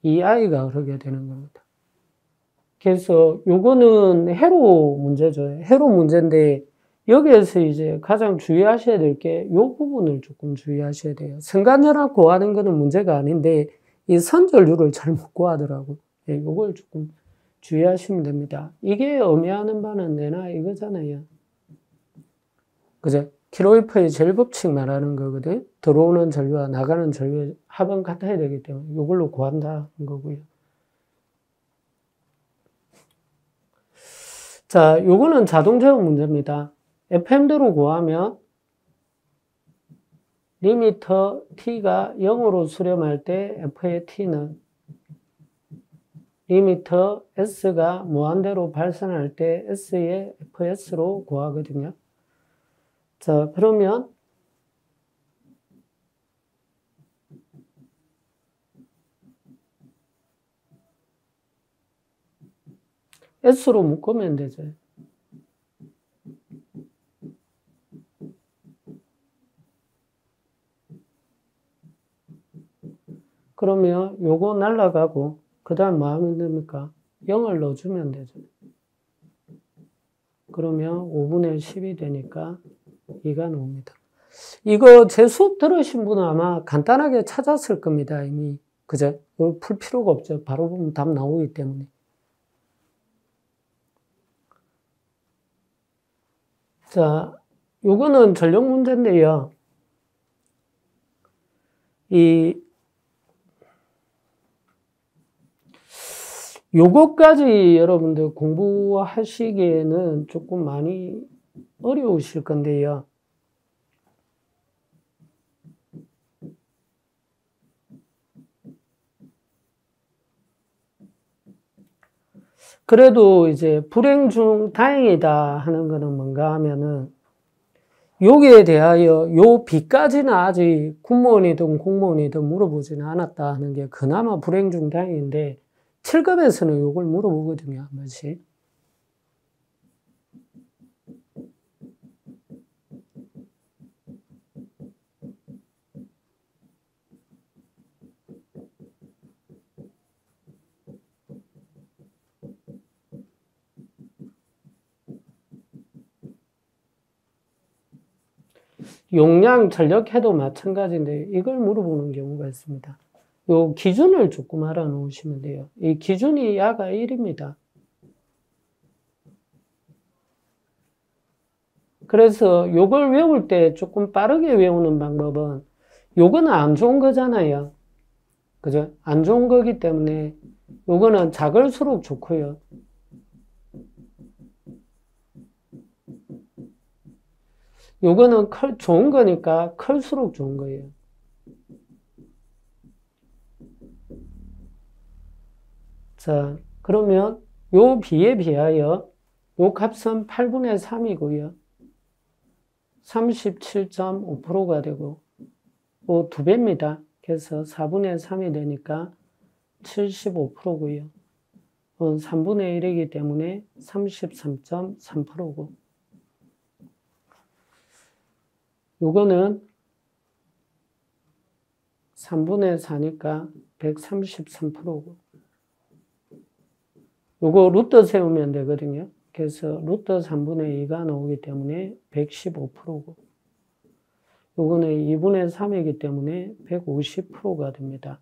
이 I가 흐르게 되는 겁니다. 그래서 요거는 회로 문제죠. 회로 문제인데 여기에서 이제 가장 주의하셔야 될 게 요 부분을 조금 주의하셔야 돼요. 순간전압 구하는 거는 문제가 아닌데 이 선전류를 잘못 구하더라고. 예, 요걸 조금 주의하시면 됩니다. 이게 의미하는 바는 내나 이거잖아요. 그죠? 킬로이프의 제일법칙 말하는 거거든. 들어오는 전류와 나가는 전류의 합은 같아야 되기 때문에 이걸로 구한다는 거고요. 자, 요거는 자동 제어 문제입니다. FM대로 구하면 리미터 T가 0으로 수렴할 때 F의 T는 리미터 S가 무한대로 발산할 때 S의 FS로 구하거든요. 자, 그러면 S로 묶으면 되죠. 그러면 요거 날라가고 그 다음 뭐 하면 됩니까? 0을 넣어주면 되죠. 그러면 5분의 10이 되니까 2가 나옵니다. 이거 제 수업 들으신 분은 아마 간단하게 찾았을 겁니다. 이미. 그죠? 풀 필요가 없죠. 바로 보면 답 나오기 때문에. 자, 요거는 전력 문제인데요. 요거까지 여러분들 공부하시기에는 조금 많이 어려우실 건데요. 그래도 이제 불행 중 다행이다 하는 거는 뭔가 하면은 여기에 대하여 요 B까지는 아직 군무원이든 공무원이든 물어보지는 않았다 하는 게 그나마 불행 중 다행인데 7급에서는 요걸 물어보거든요, 한 번씩. 용량 전력해도 마찬가지인데 이걸 물어보는 경우가 있습니다. 요 기준을 조금 알아놓으시면 돼요. 이 기준이 야가 1입니다. 그래서 요걸 외울 때 조금 빠르게 외우는 방법은 요거는 안 좋은 거잖아요. 그죠? 안 좋은 거기 때문에 요거는 작을수록 좋고요. 요거는 좋은 거니까 클수록 좋은 거예요. 자, 그러면 요 B에 비하여 요 값은 8분의 3이고요. 37.5%가 되고 요 2배입니다. 그래서 4분의 3이 되니까 75%고요. 3분의 1이기 때문에 33.3%고 요거는 3분의 4니까 133%고 요거 루트 세우면 되거든요. 그래서 루트 3분의 2가 나오기 때문에 115%고 요거는 2분의 3이기 때문에 150%가 됩니다.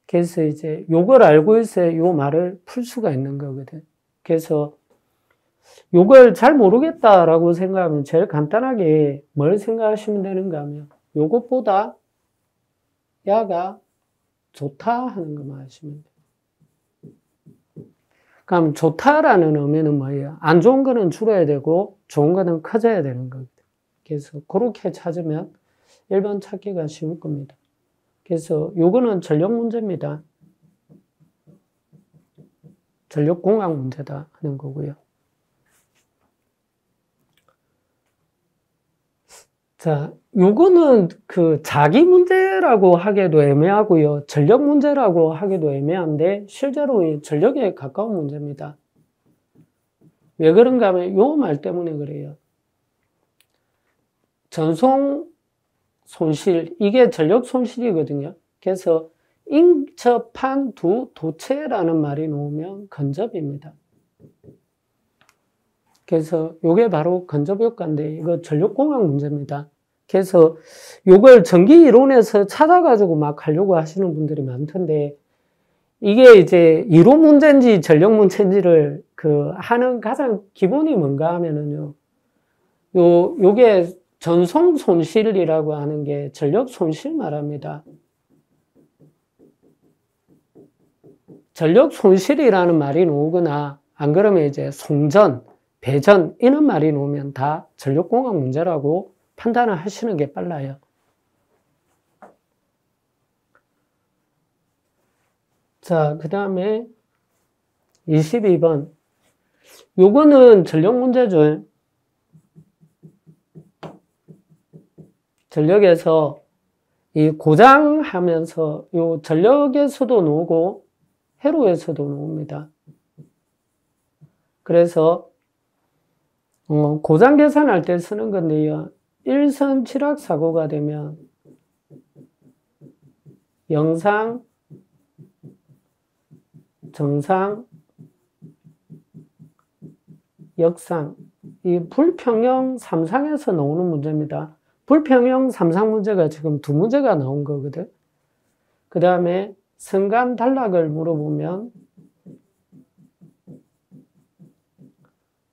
그래서 이제 요걸 알고 있어야 요 말을 풀 수가 있는 거거든. 그래서 요걸 잘 모르겠다라고 생각하면 제일 간단하게 뭘 생각하시면 되는가 하면 요것보다 야가 좋다 하는 것만 하시면 돼요. 그럼 좋다라는 의미는 뭐예요? 안 좋은 거는 줄어야 되고 좋은 거는 커져야 되는 겁니다. 그래서 그렇게 찾으면 1번 찾기가 쉬울 겁니다. 그래서 요거는 전력 문제입니다. 전력공학 문제다 하는 거고요. 자, 요거는 그 자기 문제라고 하기도 애매하고요. 전력 문제라고 하기도 애매한데 실제로 이 전력에 가까운 문제입니다. 왜 그런가 하면 요 말 때문에 그래요. 전송 손실, 이게 전력 손실이거든요. 그래서 인접한 두 도체라는 말이 나오면 건접입니다. 그래서 요게 바로 건접 효과인데 이거 전력공학 문제입니다. 그래서 요걸 전기 이론에서 찾아가지고 막 하려고 하시는 분들이 많던데 이게 이제 이론 문제인지 전력 문제인지를 그 하는 가장 기본이 뭔가 하면은요. 요게 전송 손실이라고 하는 게 전력 손실 말합니다. 전력 손실이라는 말이 나오거나 안 그러면 이제 송전, 배전 이런 말이 나오면 다 전력공학 문제라고 판단을 하시는 게 빨라요. 자, 그 다음에 22번. 요거는 전력 문제죠. 전력에서 이 고장하면서 요 전력에서도 나오고 회로에서도 나옵니다. 그래서 고장 계산할 때 쓰는 건데요. 일선 칠학 사고가 되면 영상, 정상, 역상, 이 불평형 3상에서 나오는 문제입니다. 불평형 3상 문제가 지금 두 문제가 나온 거거든. 그 다음에 선간 단락을 물어보면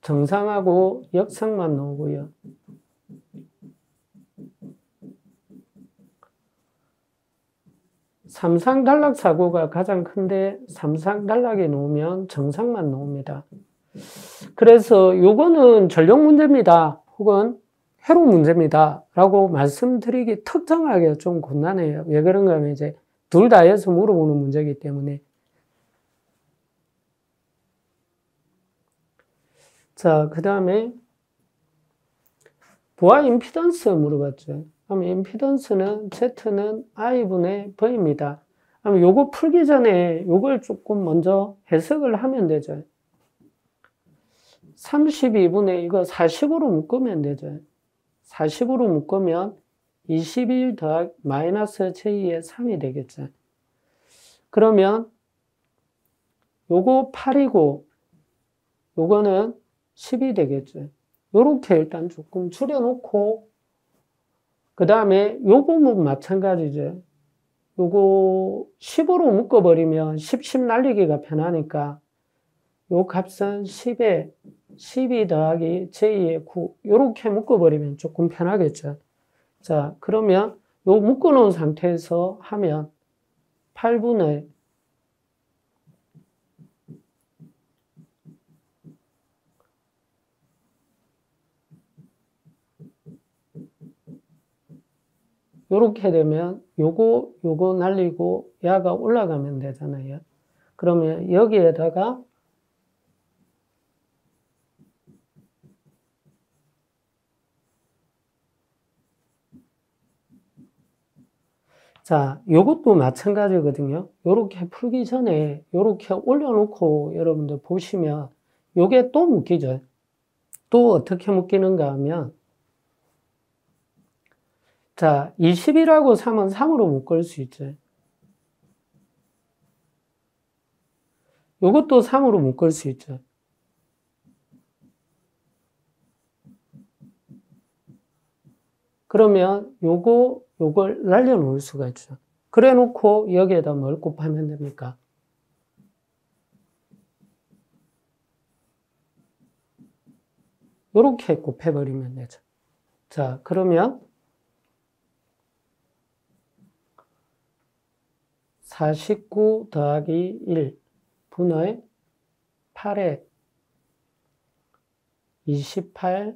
정상하고 역상만 나오고요. 삼상 단락 사고가 가장 큰데 삼상 단락이 나오면 정상만 나옵니다. 그래서 요거는 전력 문제입니다. 혹은 회로 문제입니다. 라고 말씀드리기 특정하게 좀 곤란해요. 왜 그런가 하면 이제 둘 다 해서 물어보는 문제이기 때문에. 자, 그 다음에 부하 임피던스 물어봤죠. 그럼 임피던스는 Z는 I분의 V입니다. 그럼 요거 풀기 전에 요걸 조금 먼저 해석을 하면 되죠. 32분의 이거 40으로 묶으면 되죠. 40으로 묶으면 21 더하기 마이너스 j2의 3이 되겠죠. 그러면 요거 8이고 요거는 10이 되겠죠. 요렇게 일단 조금 줄여놓고 그 다음에 요 부분 마찬가지죠. 요거 10으로 묶어버리면 10 날리기가 편하니까 요 값은 10에 12 더하기 j2의 9 요렇게 묶어버리면 조금 편하겠죠. 자, 그러면 요 묶어놓은 상태에서 하면 8분의 요렇게 되면 요거 날리고 야가 올라가면 되잖아요. 그러면 여기에다가 자, 요것도 마찬가지거든요. 요렇게 풀기 전에 요렇게 올려놓고 여러분들 보시면 요게 또 묶이죠. 또 어떻게 묶이는가 하면 자, 20이라고 3은 3으로 묶을 수 있죠. 요것도 3으로 묶을 수 있죠. 그러면 요걸 날려놓을 수가 있죠. 그래 놓고 여기에다 뭘 곱하면 됩니까? 요렇게 곱해버리면 되죠. 자, 그러면 49 더하기 1 분의 28에 28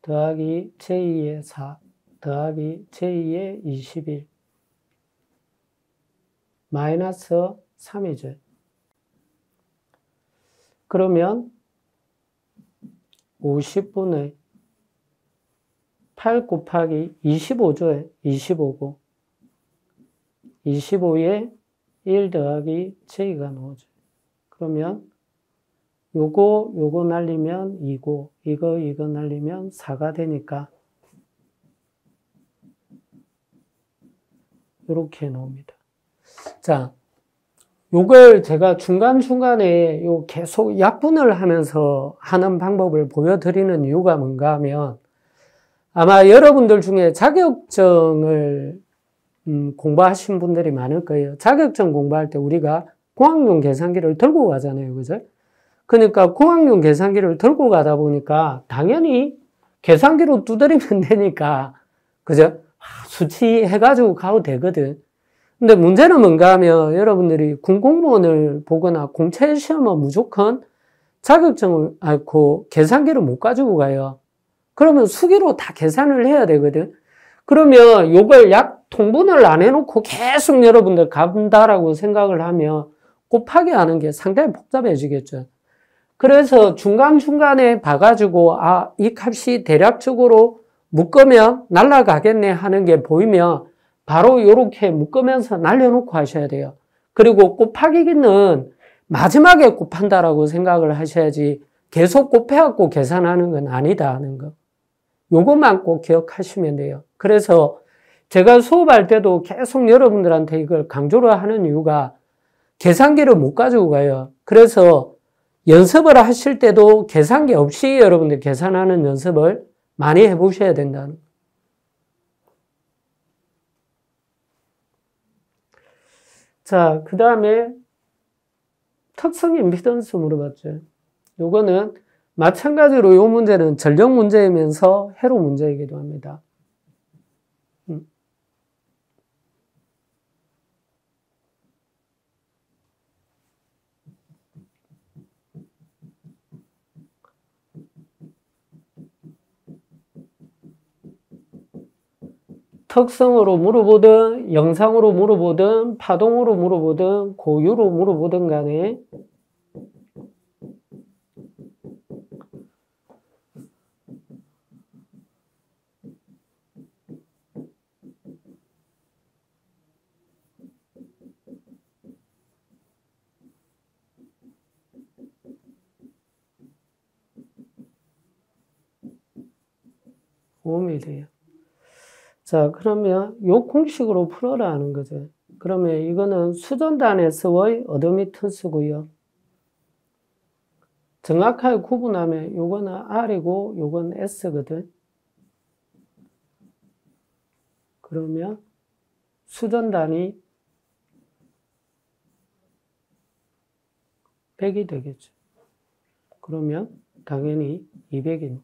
더하기 제2의 4 더하기 제2의 21 마이너스 3이죠. 그러면 50분의 8 곱하기 25죠. 25고 25에 1 더하기 j2가 나오죠. 그러면 요거 날리면 2고 이거 날리면 4가 되니까 이렇게 나옵니다. 자, 요걸 제가 중간중간에 요 계속 약분을 하면서 하는 방법을 보여드리는 이유가 뭔가 하면 아마 여러분들 중에 자격증을 공부하신 분들이 많을 거예요. 자격증 공부할 때 우리가 공학용 계산기를 들고 가잖아요. 그죠? 그러니까 공학용 계산기를 들고 가다 보니까 당연히 계산기로 두드리면 되니까, 그죠? 수치 해가지고 가도 되거든. 근데 문제는 뭔가 하면 여러분들이 군공무원을 보거나 공채 시험은 무조건 자격증을 앓고 계산기를 못 가지고 가요. 그러면 수기로 다 계산을 해야 되거든. 그러면 요걸 약 통분을 안 해놓고 계속 여러분들 간다라고 생각을 하면 곱하기 하는 게 상당히 복잡해지겠죠. 그래서 중간중간에 봐가지고 이 값이 대략적으로 묶으면 날아가겠네 하는 게 보이면 바로 이렇게 묶으면서 날려놓고 하셔야 돼요. 그리고 곱하기는 마지막에 곱한다라고 생각을 하셔야지 계속 곱해갖고 계산하는 건 아니다 하는 거. 요것만 꼭 기억하시면 돼요. 그래서 제가 수업할 때도 계속 여러분들한테 이걸 강조를 하는 이유가 계산기를 못 가지고 가요. 그래서 연습을 하실 때도 계산기 없이 여러분들 계산하는 연습을 많이 해보셔야 된다는 거예요. 자, 그 다음에 특성 임피던스 물어봤죠. 요거는 마찬가지로 요 문제는 전력 문제이면서 회로 문제이기도 합니다. 특성으로 물어보든 영상으로 물어보든 파동으로 물어보든 고유로 물어보든 간에 도움이 돼요. 자, 그러면 요 공식으로 풀어라 하는 거죠. 그러면 이거는 수전단에서의 어드미턴스고요. 정확하게 구분하면 요거는 R이고 요건 S거든. 그러면 수전단이 100이 되겠죠. 그러면 당연히 200이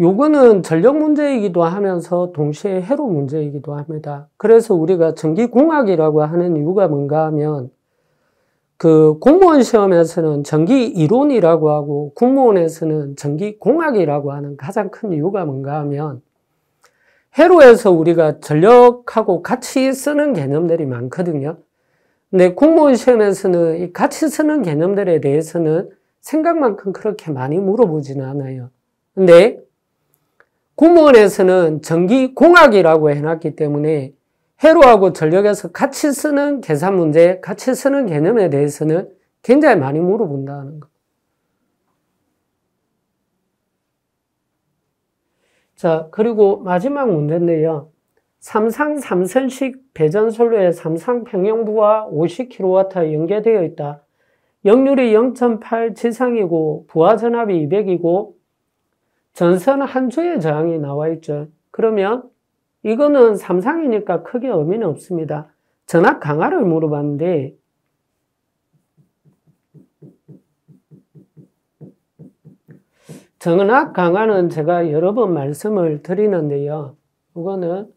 요거는 전력 문제이기도 하면서 동시에 회로 문제이기도 합니다. 그래서 우리가 전기공학이라고 하는 이유가 뭔가 하면 그 공무원 시험에서는 전기 이론이라고 하고 군무원에서는 전기공학이라고 하는 가장 큰 이유가 뭔가 하면 회로에서 우리가 전력하고 같이 쓰는 개념들이 많거든요. 근데 공무원 시험에서는 이 같이 쓰는 개념들에 대해서는 생각만큼 그렇게 많이 물어보지는 않아요. 근데 군무원에서는 전기공학이라고 해놨기 때문에 회로하고 전력에서 같이 쓰는 계산 문제, 같이 쓰는 개념에 대해서는 굉장히 많이 물어본다는 거. 자, 그리고 마지막 문제인데요. 삼상 삼선식 배전선로에 삼상 평형부하 50kW 연계되어 있다. 역률이 0.8 지상이고 부하 전압이 200이고 전선 한 주의 저항이 나와 있죠. 그러면 이거는 삼상이니까 크게 의미는 없습니다. 전압 강화를 물어봤는데 전압 강화는 제가 여러 번 말씀을 드리는데요. 이거는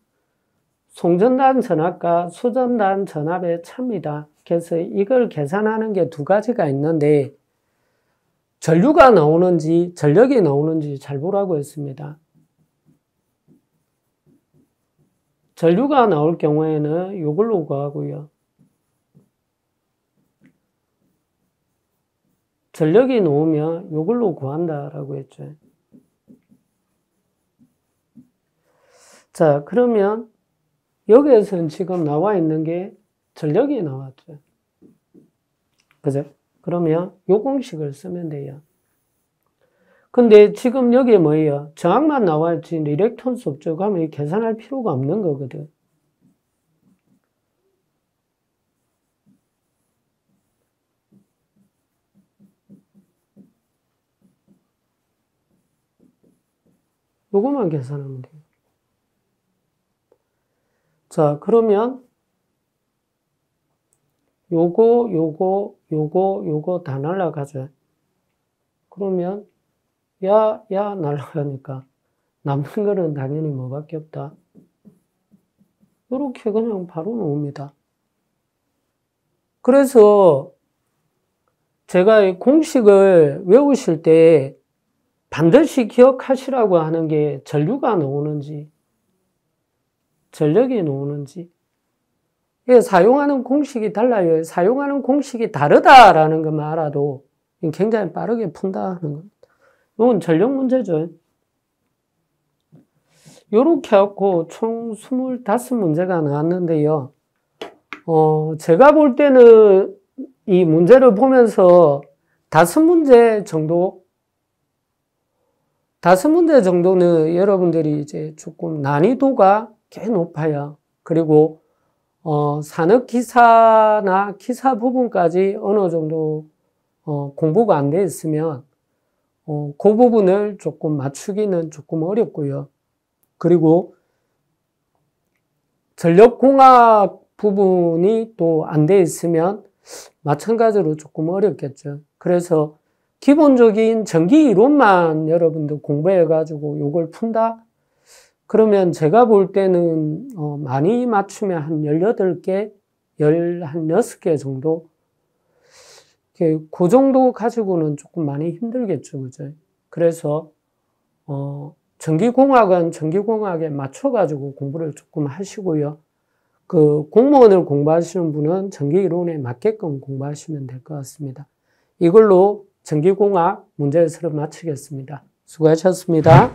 송전단 전압과 수전단 전압의 차입니다. 그래서 이걸 계산하는 게 두 가지가 있는데 전류가 나오는지 전력이 나오는지 잘 보라고 했습니다. 전류가 나올 경우에는 이걸로 구하고요. 전력이 나오면 이걸로 구한다라고 했죠. 자, 그러면 여기에서는 지금 나와 있는 게 전력이 나왔죠. 그죠? 그러면 요 공식을 쓰면 돼요. 근데 지금 여기에 뭐예요? 저항만 나왔지 리액턴스 없죠. 그러면 계산할 필요가 없는 거거든. 요거만 계산하면 돼요. 자, 그러면 요거 다 날라가죠. 그러면 야 날라가니까 남는 거는 당연히 뭐밖에 없다. 이렇게 그냥 바로 나옵니다. 그래서 제가 이 공식을 외우실 때 반드시 기억하시라고 하는 게 전류가 나오는지 전력이 나오는지 사용하는 공식이 달라요. 사용하는 공식이 다르다라는 것만 알아도 굉장히 빠르게 푼다 하는 겁니다. 이건 전력 문제죠. 요렇게 해갖고 총 25문제가 나왔는데요. 제가 볼 때는 이 문제를 보면서 5문제 정도는 여러분들이 이제 조금 난이도가 꽤 높아요. 그리고 산업기사나 기사 부분까지 어느 정도 공부가 안 돼 있으면 그 부분을 조금 맞추기는 조금 어렵고요. 그리고 전력공학 부분이 또 안 돼 있으면 마찬가지로 조금 어렵겠죠. 그래서 기본적인 전기 이론만 여러분들 공부해가지고 요걸 푼다? 그러면 제가 볼 때는 많이 맞추면 한 18개, 16개 정도? 그 정도 가지고는 조금 많이 힘들겠죠. 그죠? 그래서 전기공학은 전기공학에 맞춰가지고 공부를 조금 하시고요. 그 공무원을 공부하시는 분은 전기이론에 맞게끔 공부하시면 될 것 같습니다. 이걸로 전기공학 문제해설을 마치겠습니다. 수고하셨습니다.